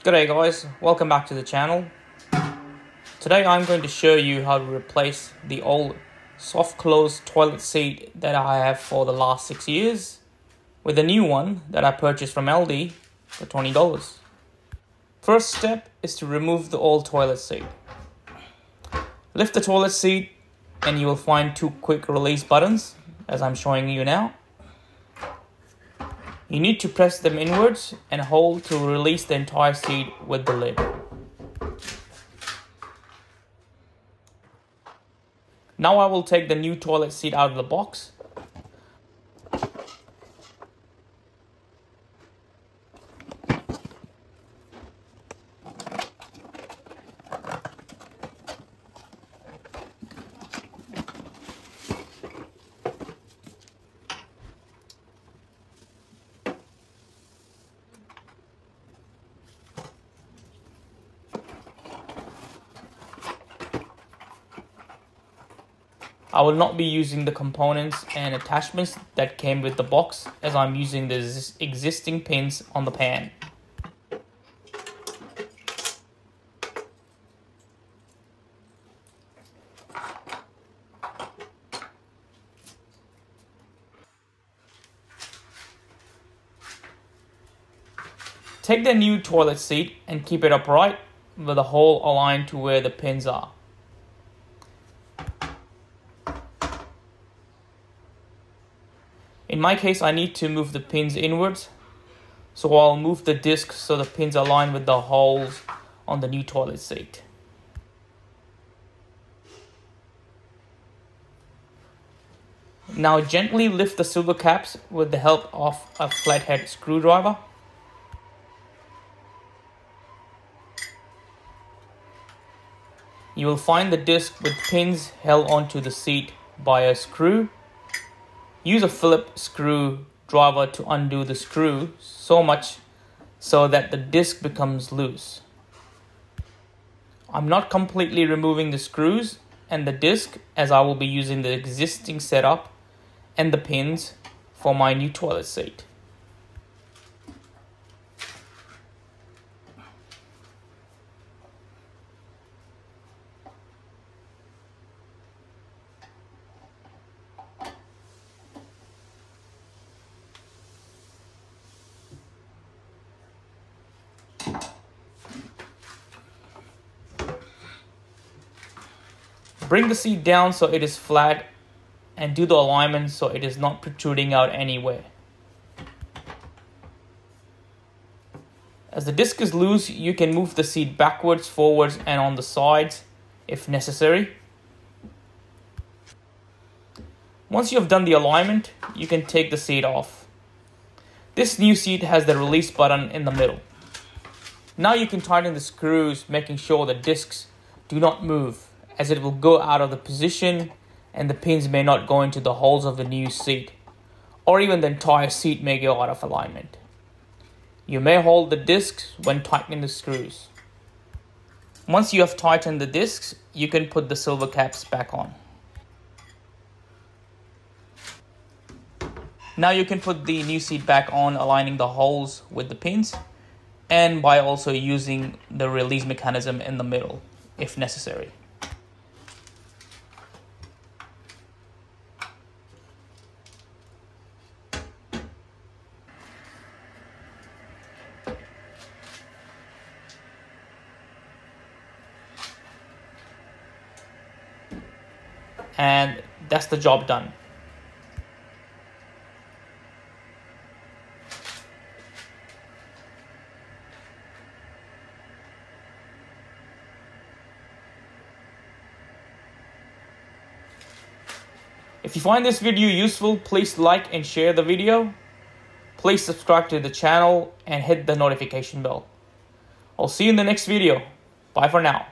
G'day guys, welcome back to the channel. Today I'm going to show you how to replace the old soft close toilet seat that I have for the last 6 years with a new one that I purchased from Aldi for $20. First step is to remove the old toilet seat. Lift the toilet seat and you will find two quick release buttons as I'm showing you now. You need to press them inwards and hold to release the entire seat with the lid. Now I will take the new toilet seat out of the box. I will not be using the components and attachments that came with the box as I'm using the existing pins on the pan. Take the new toilet seat and keep it upright with the hole aligned to where the pins are. In my case, I need to move the pins inwards, so I'll move the disc so the pins align with the holes on the new toilet seat. Now gently lift the silver caps with the help of a flathead screwdriver. You will find the disc with pins held onto the seat by a screw. Use a Phillips screwdriver to undo the screw so much so that the disc becomes loose. I'm not completely removing the screws and the disc as I will be using the existing setup and the pins for my new toilet seat. Bring the seat down so it is flat and do the alignment so it is not protruding out anywhere. As the disc is loose, you can move the seat backwards, forwards and on the sides if necessary. Once you have done the alignment, you can take the seat off. This new seat has the release button in the middle. Now you can tighten the screws, making sure the discs do not move, as it will go out of the position and the pins may not go into the holes of the new seat, or even the entire seat may go out of alignment. You may hold the discs when tightening the screws. Once you have tightened the discs, you can put the silver caps back on. Now you can put the new seat back on, aligning the holes with the pins, and by also using the release mechanism in the middle if necessary. And that's the job done. If you find this video useful, please like and share the video. Please subscribe to the channel and hit the notification bell. I'll see you in the next video. Bye for now.